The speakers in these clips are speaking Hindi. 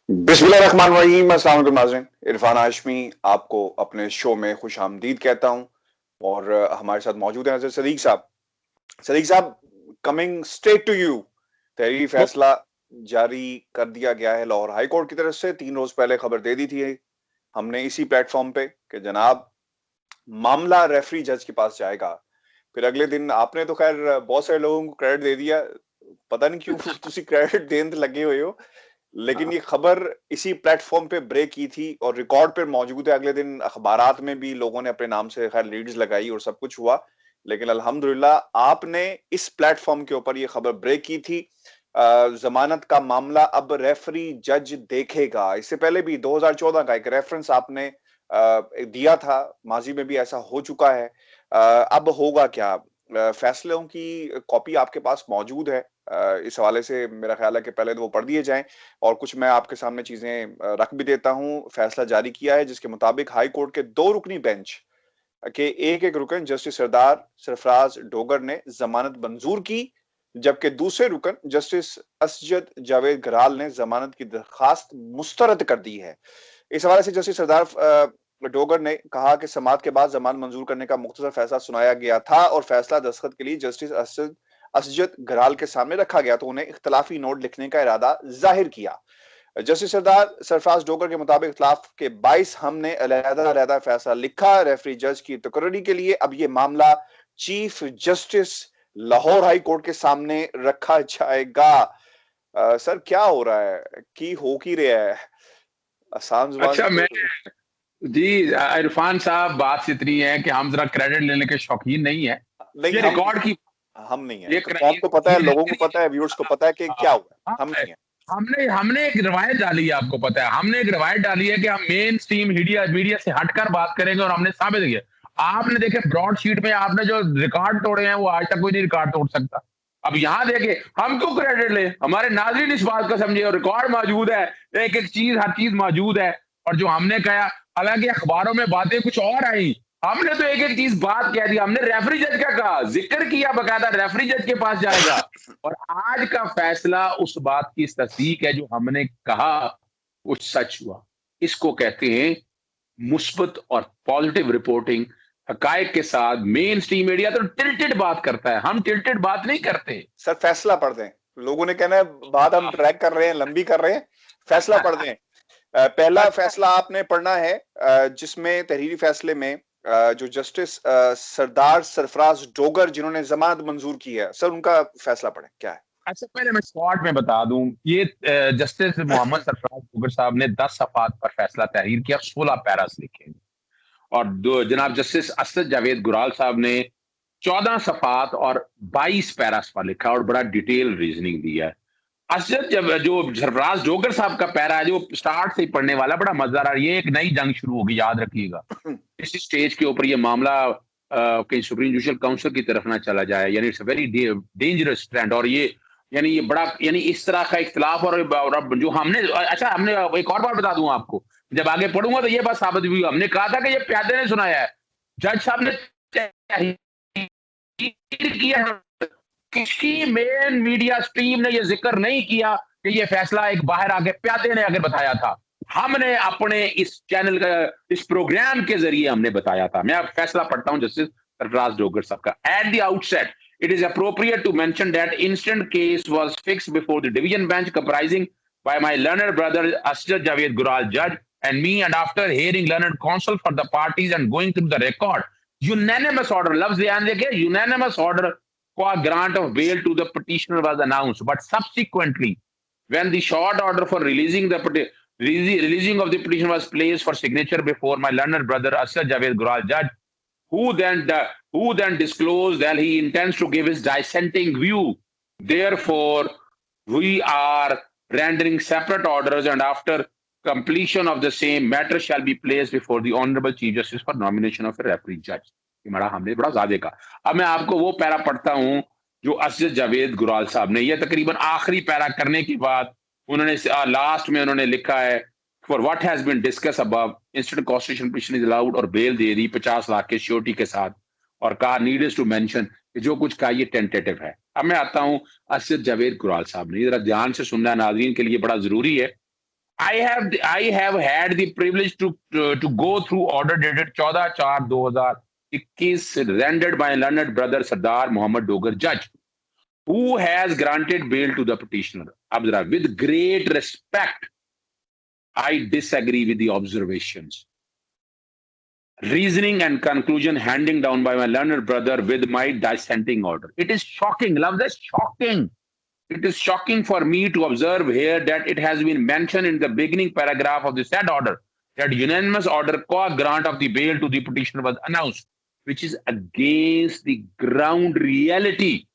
बिस्मिल्लाहिर्रहमानिर्रहीम। अस्सलाम वालेकुम नाज़रीन, इरफान हाशमी आपको अपने शो में खुश आमदीद कहता हूँ। और हमारे साथ मौजूद हैं हज़रत सदीक साहब। सदीक साहब, कमिंग स्ट्रेट टू यू, तहरीरी फैसला जारी कर दिया गया है लाहौर हाई कोर्ट की तरफ से। 3 रोज पहले खबर दे दी थी हमने इसी प्लेटफॉर्म पे कि जनाब मामला रेफरी जज के पास जाएगा। फिर अगले दिन आपने तो खैर बहुत सारे लोगों को क्रेडिट दे दिया, पता नहीं क्यों तुसी क्रेडिट देने लगे हुए हो, लेकिन ये खबर इसी प्लेटफॉर्म पे ब्रेक की थी और रिकॉर्ड पे मौजूद है। अगले दिन अखबारात में भी लोगों ने अपने नाम से खैर लीड्स लगाई और सब कुछ हुआ, लेकिन अल्हम्दुलिल्लाह आपने इस प्लेटफॉर्म के ऊपर ये खबर ब्रेक की थी। जमानत का मामला अब रेफरी जज देखेगा। इससे पहले भी 2014 का एक रेफरेंस आपने दिया था, माजी में भी ऐसा हो चुका है। अब होगा क्या? फैसलों की कॉपी आपके पास मौजूद है। इस हवाले से मेरा ख्याल है कि पहले तो वो पढ़ दिए जाएं और कुछ मैं आपके सामने चीजें रख भी देता हूं। फैसला जारी किया है जिसके मुताबिक हाई कोर्ट के 2 रुकनी बेंच के एक एक रुकन जस्टिस सरदार सरफराज डोगर ने जमानत मंजूर की, जबकि दूसरे रुकन जस्टिस असजद जावेद गराल ने जमानत की दरखास्त मुस्तरद कर दी है। इस हवाले से जस्टिस सरदार डोगर ने कहा कि समाअत के बाद जमानत मंजूर करने का मुख्तसर फैसला सुनाया गया था और फैसला दस्तखत के लिए जस्टिस असजद गराल के सामने रखा गया तो उन्हें इख्तलाफी नोट लिखने का इरादा जाहिर किया। जस्टिस सरदार सरफराज डोगर के मुताबिक इख्तलाफ के 22 हमने अलहदा फैसला लिखा रेफरी जज की तकर्री के लिए। अब ये मामला chief justice Lahore high court के सामने रखा जाएगा। सर क्या हो रहा है की हो की रहा है? आसान जुबान से अच्छा, तो मैं जी इरफान साहब, बात इतनी है कि हम जरा क्रेडिट लेने के शौकीन नहीं है। नहीं, ये रिकॉर्ड की हम नहीं है ये तो कौम को पता है, ये लोगों को पता है, व्यूअर्स को पता है कि क्या हुआ है। हम हाँ, नहीं है। हमने हमने एक रवायत डाली है, आपको पता है। हमने एक रवायत डाली है कि हम मेन स्ट्रीम मीडिया मीडिया से हटकर बात करेंगे और हमने साबित किया। आपने देखे ब्रॉड शीट में आपने जो रिकॉर्ड तोड़े हैं वो आज तक कोई नहीं रिकॉर्ड तोड़ सकता। अब यहाँ देखे हम क्यों क्रेडिट ले, हमारे नाज़रीन इस बात को समझे और रिकॉर्ड मौजूद है, एक एक चीज हर चीज मौजूद है। और जो हमने कहा, हालांकि अखबारों में बातें कुछ और आई, हमने तो एक एक चीज बात कह दी। हमने रेफरी जज का कहा, जिक्र किया, बकायदा रेफरी जज के पास जाएगा। और आज का फैसला उस बात की तस्दीक है, जो हमने कहा वो सच हुआ। इसको कहते हैं मुस्बत और पॉजिटिव रिपोर्टिंग। हकायक के साथ मेन स्ट्रीम मीडिया तो टिल्टेड बात करता है, हम टिल्टेड बात नहीं करते। सर फैसला पढ़ दें। लोगों ने कहना है बात हम ट्रैक कर रहे हैं, लंबी कर रहे हैं, फैसला पढ़ दें। पहला अच्छा, फैसला आपने पढ़ना है, जिसमें तहरीरी फैसले में जो जस्टिस सरदार सरफराज डोगर जिन्होंने जमानत मंजूर की है, सर उनका फैसला पढ़ें क्या है। अच्छा, पहले मैं स्पॉट में बता दूं, ये जस्टिस मोहम्मद सरफराज डोगर साहब ने 10 सफात पर फैसला तहरीर किया, 16 पैरास लिखे। और दो जनाब जस्टिस असद जावेद गुराल साहब ने 14 सफात और 22 पैरास पर लिखा और बड़ा डिटेल रीजनिंग दिया है। असद जब जो सरफराज डोगर साहब का पैरा है, जो स्टार्ट से ही पढ़ने वाला, बड़ा मजेदार है। ये एक नई जंग शुरू होगी, याद रखिएगा। इस स्टेज के ऊपर ये मामला कहीं सुप्रीम जुडिशल काउंसिल की तरफ ना चला जाए, यानी इट्स वेरी डेंजरस ट्रेंड। और ये यानी ये बड़ा यानी इस तरह का इख्तलाफ और अब जो हमने, अच्छा, हमने एक और बात बता दूं आपको, जब आगे पढ़ूंगा तो ये बात साबित हुई। हमने कहा था कि ये प्यादे ने सुनाया है, जज साहब ने किया है। किसी मेन मीडिया स्ट्रीम ने यह जिक्र नहीं किया कि यह फैसला एक बाहर आके प्यादे ने आगे बताया था। हमने अपने इस चैनल का, इस प्रोग्राम के जरिए हमने बताया था। मैं अब फैसला पढ़ता हूं जस्टिस सरफराज डोगर साहब का। At the outset, it is appropriate to mention that instant case was fixed before the division bench comprising by my learned brother Asjad Javed Gural judge and me, and after hearing learned counsel for the parties and going through the record, unanimous order, लफ्ज ध्यान देखिए, unanimous order for grant of bail to the petitioner was announced. But subsequently, when the short order for releasing of the petition was placed for signature before my learned brother Asad Javed Gural judge, who then who then disclosed that he intends to give his dissenting view. Therefore, we are rendering separate orders, and after completion of the same, matter shall be placed before the Honorable Chief Justice for nomination of a referee judge. ये बड़ा हमने बड़ा ज्यादा का। अब मैं आपको वो पैरा पढ़ता हूं जो असद जावेद गुराल साहब ने, ये तकरीबन आखिरी पैरा करने के बाद उन्होंने लास्ट में उन्होंने लिखा है, for what has been discuss above, instant constitution petition is allowed, और बेल दे दी 50 लाख के श्योरिटी के साथ। और कहा नीड्स टू मेंशन कि जो कुछ कहा ये टेंटेटिव है। अब मैं आता हूं असद जावेद गुराल साहब ने, जरा ध्यान से सुनना नाजरीन के लिए बड़ा जरूरी है। I have had the privilege to go through order dated 14/4/2021 rendered by learned brother Sardar Muhammad Dogar judge, who has granted bail to the petitioner. Abdullah, with great respect, I disagree with the observations, reasoning and conclusion handing down by my learned brother with my dissenting order. It is shocking, love this, shocking. It is shocking for me to observe here that it has been mentioned in the beginning paragraph of the said order that unanimous order co grant of the bail to the petitioner was announced, which is against the ground reality.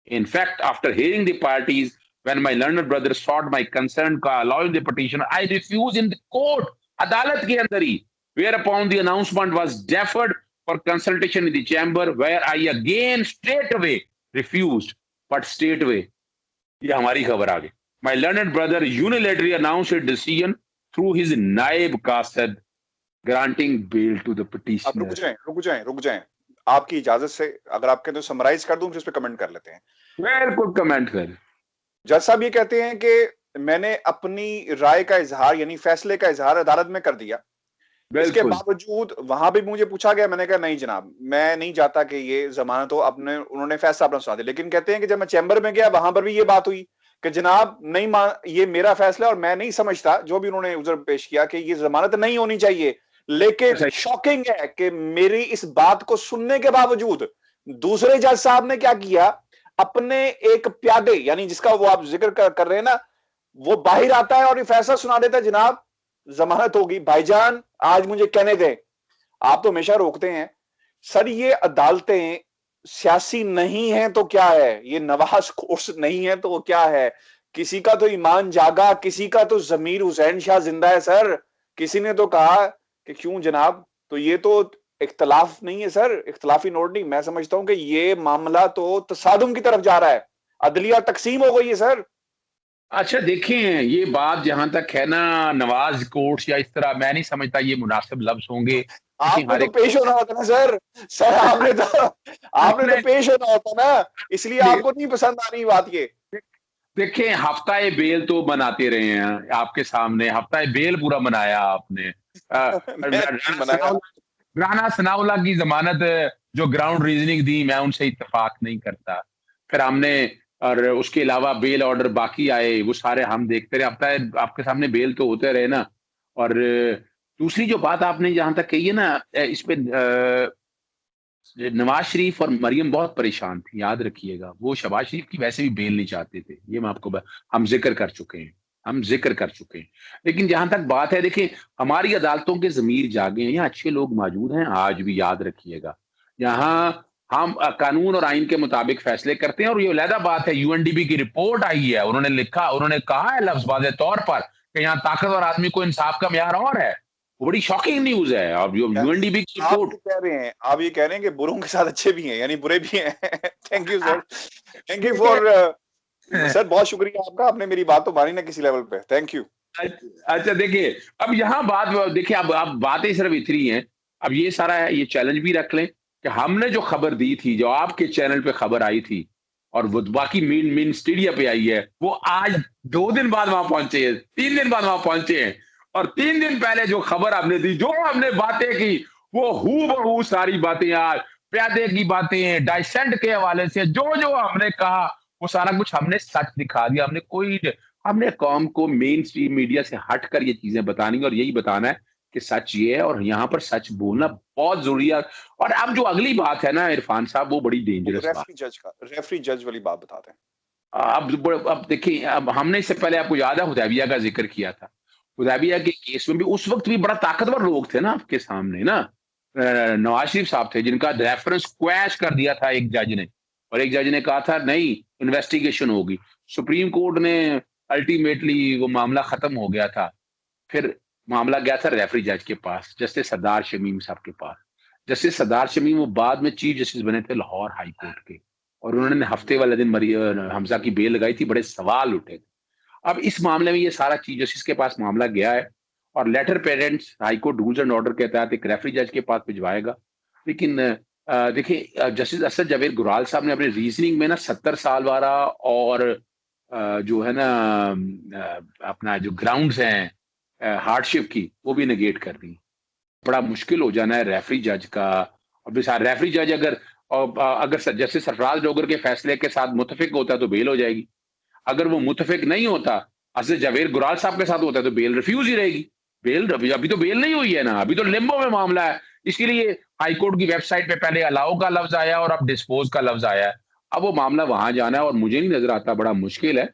In fact, after hearing the parties, when my learned brother sought my consent allowing the petitioner, I refused in the court, adalat ke andar hi, whereupon the announcement was deferred for consultation in the chamber, where I again straightway refused, but straightway. ये हमारी खबर आ गई. My learned brother unilaterally announced a decision through his naib qasid granting bail to the आप petitioner. रुक जाएं. आपकी इजाजत से अगर आप कहते हो समराइज कर दूं, फिर इस पे कमेंट कर लेते हैं. बिल्कुल कमेंट कर. जज साहब ये कहते हैं कि मैंने अपनी राय का इजहार यानी फैसले का इजहार अदालत में कर दिया. इसके बावजूद वहां भी मुझे पूछा गया, मैंने कहा नहीं जनाब, मैं नहीं चाहता कि ये जमानत हो. अपने उन्होंने फैसला अपना सुना दिया. लेकिन कहते हैं कि जब मैं चैम्बर में गया वहां पर भी ये बात हुई कि जनाब नहीं ये मेरा फैसला और मैं नहीं समझता, जो भी उन्होंने उधर पेश किया कि ये जमानत नहीं होनी चाहिए. लेकिन शॉकिंग है कि मेरी इस बात को सुनने के बावजूद दूसरे जज साहब ने क्या किया, अपने एक प्यादे यानी जिसका वो आप जिक्र कर रहे हैं ना, वो बाहर आता है और ये फैसला सुना देता है, जनाब जमानत होगी. भाईजान आज मुझे कहने दें, आप तो हमेशा रोकते हैं सर, ये अदालतें सियासी नहीं है तो क्या है, ये नवाज कोर्स नहीं है तो क्या है. किसी का तो ईमान जागा, किसी का तो जमीर हुसैन शाह जिंदा है सर. किसी ने तो कहा कि क्यों जनाब, तो ये तो इख्तलाफ नहीं है सर, इख्तलाफी नोट नहीं. मैं समझता हूं कि ये मामला तो तसादुम की तरफ जा रहा है, अदलिया तकसीम हो गई है सर. अच्छा देखें, ये बात जहां तक है ना, नवाज कोर्ट्स या इस तरह, मैं नहीं समझता ये मुनासिब लफ्ज होंगे. आपने तो पेश होना होता ना सर. सर आपने तो पेश होना होता ना, इसलिए आपको नहीं पसंद आ रही बात. ये देखें, हफ्ता बेल तो बनाते रहे हैं आपके सामने, हफ्ता बेल पूरा बनाया आपने. राना सनाउल्लाह की जमानत जो ग्राउंड रीजनिंग दी, मैं उनसे इत्तेफाक नहीं करता. फिर हमने और उसके अलावा बेल ऑर्डर बाकी आए, वो सारे हम देखते रहे. हफ्ता आपके सामने बेल तो होते रहे ना. और दूसरी जो बात आपने जहां तक कही है ना, इस पे नवाज शरीफ और मरियम बहुत परेशान थी, याद रखिएगा. वो शहबाज शरीफ की वैसे भी बेल नहीं चाहते थे, ये मैं आपको हम जिक्र कर चुके हैं. लेकिन जहां तक बात है, देखिए हमारी अदालतों के जमीर जागे हैं, यहाँ अच्छे लोग मौजूद हैं, आज भी याद रखिएगा. यहाँ हम कानून और आइन के मुताबिक फैसले करते हैं. और ये अलहदा बात है, यूएनडीबी की रिपोर्ट आई है, उन्होंने कहा है लफ्ज़ वाज़े तौर पर कि यहाँ ताकतवर आदमी को इंसाफ का म्यार और है. वो बड़ी शॉकिंग न्यूज है. अब यूएनडीबी की रिपोर्ट कह रहे हैं, आप ये कह रहे हैं कि बुरों के साथ अच्छे भी हैं, यानी बुरे भी हैं. Thank you sir, thank you for sir, बहुत शुक्रिया आपका, आपने मेरी बात तो मानी ना किसी लेवल पे. Thank you. अच्छा देखिए, अब यहाँ बात देखिए, अब बातें सिर्फ इतनी हैं. अब ये सारा है, ये चैलेंज भी रख लें कि हमने जो खबर दी थी, जो आपके चैनल पे खबर आई थी और वो बाकी मेन स्टीडिया पे आई है, वो आज 2 दिन बाद वहां पहुंचे हैं, 3 दिन बाद वहां पहुंचे हैं. और 3 दिन पहले जो खबर आपने दी, जो हमने बातें की, वो हूबहू सारी बातें आज प्यादे की बातें, डाइसेंट के हवाले से जो जो हमने कहा, वो सारा कुछ हमने सच दिखा दिया. हमने कौम को मेन स्ट्रीम मीडिया से हटकर ये चीजें बतानी और यही बताना है कि सच ये है, और यहाँ पर सच बोलना बहुत जरूरी है. और अब जो अगली बात है ना इरफान साहब, वो बड़ी डेंजरस बात. रेफरी जज वाली बात बताते हैं. अब देखिए, अब हमने इससे पहले आपको याद है हुदैबिया का जिक्र किया था. हुदैबिया के केस में भी उस वक्त भी बड़ा ताकतवर लोग थे ना आपके सामने ना. नवाज शरीफ साहब थे जिनका रेफरेंस क्वैश कर दिया था एक जज ने, और एक जज ने कहा था नहीं इन्वेस्टिगेशन होगी. सुप्रीम कोर्ट ने अल्टीमेटली वो मामला खत्म हो गया था. फिर मामला गया था रेफरी जज के पास, जस्टिस सरदार शमीम साहब के पास. जस्टिस सरदार शमीम वो बाद में चीफ जस्टिस बने थे लाहौर हाई कोर्ट के, और उन्होंने हफ्ते वाले दिन हमजा की बेल लगाई थी. बड़े सवाल उठे थे. अब इस मामले में ये सारा चीफ जस्टिस के पास मामला गया है, और letter parents high court rules and order के तहत एक रेफरी जज के पास भिजवाएगा. लेकिन देखिए, जस्टिस असद जावेद गुराल साहब ने अपने रीजनिंग में ना 70 साल वाला और जो है ना अपना जो ग्राउंड्स हैं हार्डशिप की, वो भी नेगेट कर दी। बड़ा मुश्किल हो जाना है रेफरी जज का। अब रेफरी जज अगर जस्टिस सरफराज डोगर के फैसले के साथ मुतफिक होता है तो बेल हो जाएगी। अगर वो मुतफिक नहीं होता, असद जवेद गुराल साहब के साथ होता है तो बेल रिफ्यूज ही रहेगी। बेल अभी तो बेल नहीं हुई है ना, अभी तो लिम्बो में मामला है। इसके लिए हाईकोर्ट की वेबसाइट पे पहले अलाउ का लफ्ज आया और अब डिस्पोज का लफ्ज आया है। अब वो मामला वहां जाना है और मुझे नहीं नजर आता, बड़ा मुश्किल है।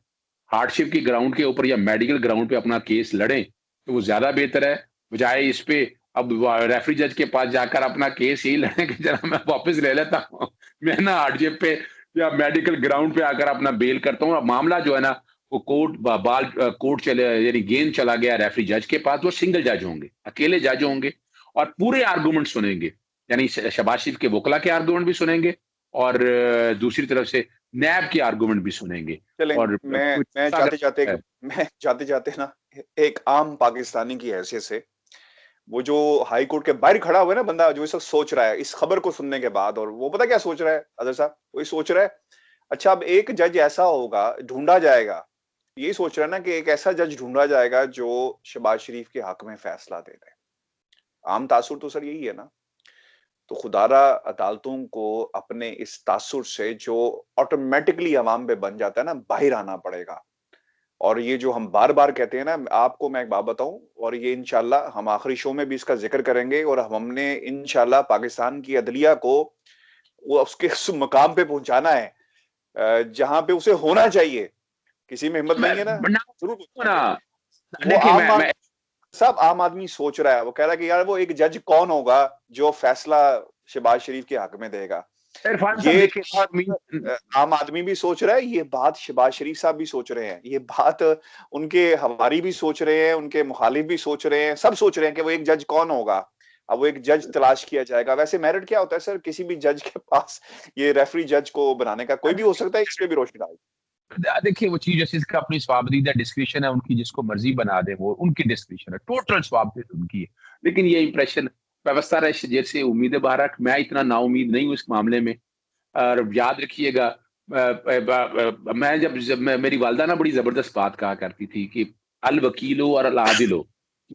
हार्डशिप की ग्राउंड के ऊपर या मेडिकल ग्राउंड पे अपना केस लड़ें तो वो ज्यादा बेहतर है, बजाय इस पे अब रेफरी जज के पास जाकर अपना केस यही लड़े कि जरा मैं वापस ले लेता हूँ, मैं ना हार्डशिप पे या मेडिकल ग्राउंड पे आकर अपना बेल करता हूँ। मामला जो है ना वो कोर्ट चले, यानी गेंद चला गया रेफरी जज के पास। वो सिंगल जज होंगे, अकेले जज होंगे और पूरे आर्गूमेंट सुनेंगे, यानी शहबाज शरीफ के वकला के आर्गूमेंट भी सुनेंगे और दूसरी तरफ से नैब के आर्गूमेंट भी सुनेंगे। चलें, और मैं जाते जाते मैं जाते जाते ना एक आम पाकिस्तानी की हैसियत से, वो जो हाई कोर्ट के बाहर खड़ा हुआ है ना बंदा, जो इस वक्त सोच रहा है इस खबर को सुनने के बाद, और वो पता क्या सोच रहा है अदर साहब, वही सोच रहा है, अच्छा अब एक जज ऐसा होगा ढूंढा जाएगा, यही सोच रहा है ना कि एक ऐसा जज ढूंढा जाएगा जो शहबाज शरीफ के हक में फैसला दे दे। आम तासुर तो सर यही है ना। तो खुदारा अदालतों को अपने इस तासुर से जो ऑटोमेटिकली अवाम पे बन जाता है ना, बाहर आना पड़ेगा। और ये जो हम बार-बार कहते हैं ना, आपको मैं एक बात बताऊँ, और ये इंशाल्लाह हम आखिरी शो में भी इसका ज़िक्र करेंगे, और हमने इंशाल्लाह पाकिस्तान की अदलिया को वो उसके उस मुकाम पे पहुँचाना है जहाँ पे उसे होना चाहिए। किसी में हिम्मत नहीं है ना, ज़रूर ना पहुँचाएँगे। वो देखिए आम मैं सब आम आदमी सोच रहा है, वो कह रहा है कि यार वो एक जज कौन होगा जो फैसला शहबाज शरीफ के हक में देगा। इरफान साहब ये देखिए बात आम आदमी भी सोच रहा है, ये बात शहबाज शरीफ साहब भी सोच रहे हैं, ये बात उनके हवारी भी सोच रहे हैं, उनके मुखालिफ भी सोच रहे हैं, सब सोच रहे हैं कि वो एक जज कौन होगा। अब वो एक जज तलाश किया जाएगा। वैसे मेरिट क्या होता है सर किसी भी जज के पास, ये रेफरी जज को बनाने का? कोई भी हो सकता है, इस पे भी रोशनी डाल। देखिए वो चीफ जस्टिस का अपनी स्वाबदीदा डिस्क्रिप्शन है, उनकी जिसको मर्जी बना दे वो उनकी डिस्क्रिप्शन है, टोटल स्वाबदीद उनकी है। लेकिन ये इंप्रेशन व्यवस्था रहे जैसे उम्मीद बारक, मैं इतना नाउमीद नहीं हूँ इस मामले में। और याद रखिएगा मैं जब मेरी वालदा ना बड़ी जबरदस्त बात कहा करती थी कि अल वकीलो और अल आदिलो,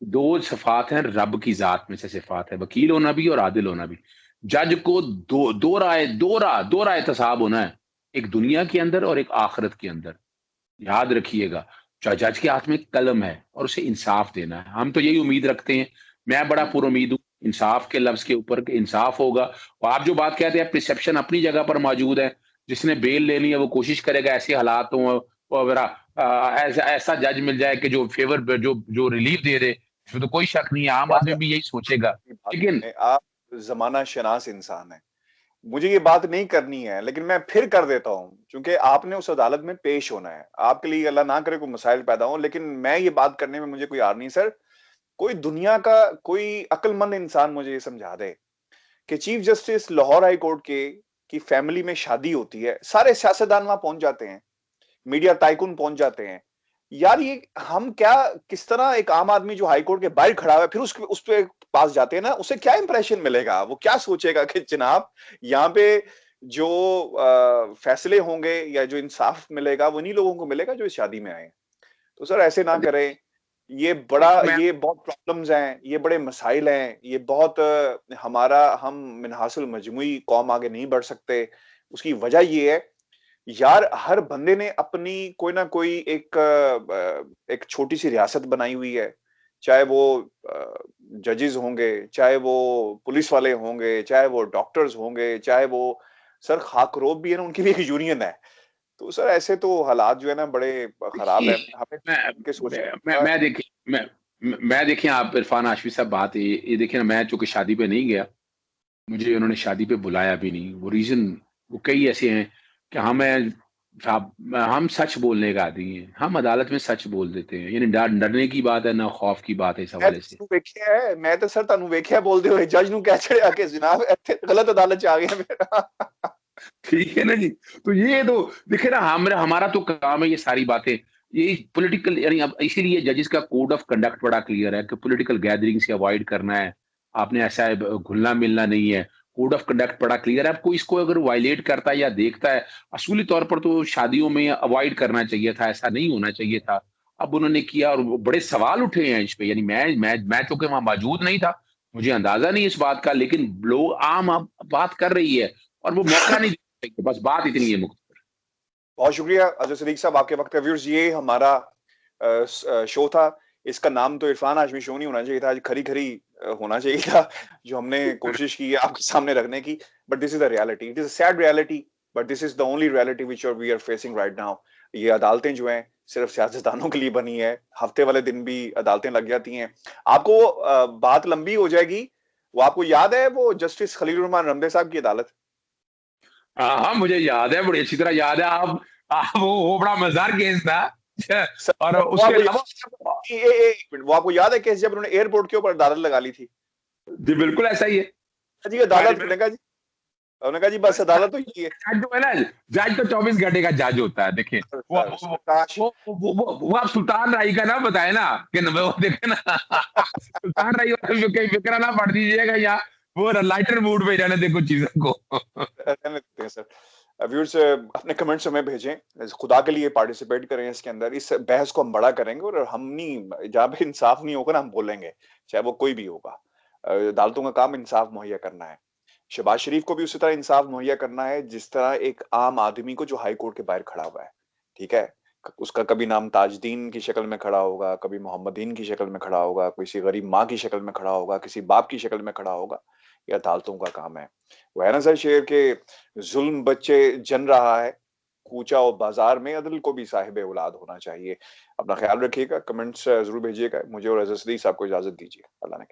दो सिफात हैं रब की जात में से सिफात है, वकील होना भी और आदिल होना भी। जज को दो राय तसाब होना है, एक दुनिया के अंदर और एक आखिरत के अंदर। याद रखिएगा, जज के हाथ में कलम है और उसे इंसाफ देना है। हम तो यही उम्मीद रखते हैं, मैं बड़ा पुरुमीद हूँ इंसाफ के लफ्ज के ऊपर कि इंसाफ होगा। और आप जो बात कहते हैं परसेप्शन अपनी जगह पर मौजूद है, जिसने बेल लेनी है वो कोशिश करेगा ऐसे हालात हो वगैरह, ऐसा ऐसा जज मिल जाए कि जो फेवर जो जो रिलीफ दे दे, इसमें तो कोई शक नहीं है, आम याद आदमी भी यही सोचेगा। आपकी बात लेकिन में, आप ज़माना शनास इंसान हैं। मुझे ये बात नहीं करनी है, लेकिन मैं फिर कर देता हूँ, क्योंकि आपने उस अदालत में पेश होना है। आपके लिए अल्लाह ना करे कोई मसाइल पैदा हों, लेकिन मैं ये बात करने में मुझे कोई आर नहीं सर। कोई दुनिया का कोई अक्लमंद इंसान मुझे ये समझा दे कि chief justice Lahore high court के की फैमिली में शादी होती है, सारे सियासतदान वहां पहुंच जाते हैं, मीडिया टाइकून पहुंच जाते हैं। यार ये हम क्या, किस तरह एक आम आदमी जो हाई कोर्ट के बाहर खड़ा हुआ है फिर उस पे पास जाते हैं ना, उसे क्या इंप्रेशन मिलेगा? वो क्या सोचेगा कि जनाब यहाँ पे जो फैसले होंगे या जो इंसाफ मिलेगा वो इन्हीं लोगों को मिलेगा जो इस शादी में आए हैं। तो सर ऐसे ना करें। मैं ये बहुत प्रॉब्लम्स हैं, ये बड़े मसाइल हैं, ये बहुत हमारा हम मिनहासुल मजमुई कौम आगे नहीं बढ़ सकते। उसकी वजह ये है, यार हर बंदे ने अपनी कोई ना कोई एक छोटी-सी रियासत बनाई हुई है। चाहे वो जजेस होंगे, चाहे वो पुलिस वाले होंगे, चाहे वो डॉक्टर्स होंगे, चाहे वो सर खाकरोब भी है ना, उनकी भी एक यूनियन है। तो सर ऐसे तो हालात जो है ना बड़े खराब देखिए, है। हमें के सोचना मैं देखिए मैं देखिए, आप इरफान हाशमी साहब बात है ये देखिए ना, मैं चूंकि शादी पे नहीं गया, मुझे उन्होंने शादी पे बुलाया भी नहीं। वो रीजन वो कई ऐसे हैं कि हम सच बोलने का आदमी हैं, हम अदालत में सच बोल देते हैं, यानी डरने की बात है ना खौफ की बात है इस मैं हवाले से। तो वेख्या है, मैं तो सर तुहानू वेख्या बोलदे होए जज नू कह छड़िया कि जनाब इत्थे गलत अदालत च आ गया मेरा। ठीक है ना जी। तो ये तो देखिए ना, हमारा तो काम है ये सारी बातें, ये पॉलिटिकल, यानी अब इसीलिए जजेस का कोड ऑफ कंडक्ट बड़ा क्लियर है कि पॉलिटिकल गैदरिंग से अवॉइड करना है, आपने ऐसा है घुलना मिलना नहीं है। कोड ऑफ कंडक्ट बड़ा क्लियर है, आपको इसको अगर वायलेट करता है या देखता है, असूली तौर पर तो शादियों में अवॉइड करना चाहिए था, ऐसा नहीं होना चाहिए था। अब उन्होंने किया और वो बड़े सवाल उठे हैं इस पे, यानी मैं चूंकि वहां मौजूद नहीं था, मुझे अंदाजा नहीं इस बात का, लेकिन लोग आम अब बात कर रही है और वो मौका नहीं दे रही है। बस बात इतनी है मुख्त। बहुत शुक्रिया अजय सदीक साहब, आपके वक्त का व्यूअर्स, ये हमारा शो था। इसका नाम तो इरफान हाशमी शो नहीं होना चाहिए था, आज खरी खरी होना चाहिए था, जो हमने कोशिश की है आपके सामने रखने की। But this is the reality, it is a sad reality, but this is the only reality which we are facing right now. ये अदालतें जो हैं सिर्फ सियासतदानों के लिए बनी है, हफ्ते वाले दिन भी अदालतें लग जाती हैं। आपको बात लंबी हो जाएगी, वो आपको याद है वो जस्टिस खलील रहमान रमदे साहब की अदालत? हाँ हाँ, मुझे याद है, बड़ी अच्छी तरह याद है। आप वो बड़ा मजेदार केस था। सर, और वो उसके आपको अलावा याद एक मिनट, वो आपको याद है केस जब उन्होंने एयरपोर्ट के ऊपर अदालत लगा ली थी? जी बिल्कुल ऐसा ही है। जी अदालत, उन्होंने कहा जी, उन्होंने कहा जी बस अदालत तो ये है। जज जो है ना, जज तो 24 घंटे का जज होता है। देखिए वो सर वो सर, काश। वो आप सुल्तान राई का ना बताए ना, कि वो देखे ना सुल्तान राई वाला कहीं फिक्र ना पड़ दीजिएगा यहाँ, वो लाइटर मूड पे रहने देखो चीजों को। रहने देते हैं सर। व्यूअर्स अपने कमेंट्स हमें भेजें, खुदा के लिए पार्टिसिपेट करें इसके अंदर, इस बहस को हम बड़ा करेंगे और हम नहीं, जहाँ पे इंसाफ नहीं होगा ना हम बोलेंगे, चाहे वो कोई भी होगा। अदालतों का काम इंसाफ मुहैया करना है। शहबाज शरीफ को भी उसी तरह इंसाफ मुहैया करना है जिस तरह एक आम आदमी को जो हाई कोर्ट के बाहर खड़ा हुआ है, ठीक है? उसका कभी नाम ताजदीन की शक्ल में खड़ा होगा, कभी मोहम्मदीन की शक्ल में खड़ा होगा, किसी गरीब माँ की शक्ल में खड़ा होगा, किसी बाप की शक्ल में खड़ा होगा। ये अदालतों का काम है। वो है ना सर शेर के, जुल्म बच्चे जन रहा है, कूचा और बाजार में अदल को भी साहिब औलाद होना चाहिए। अपना ख्याल रखिएगा, कमेंट्स जरूर भेजिएगा। मुझे और अजय सदीक साहब को इजाजत दीजिए। अल्लाह ने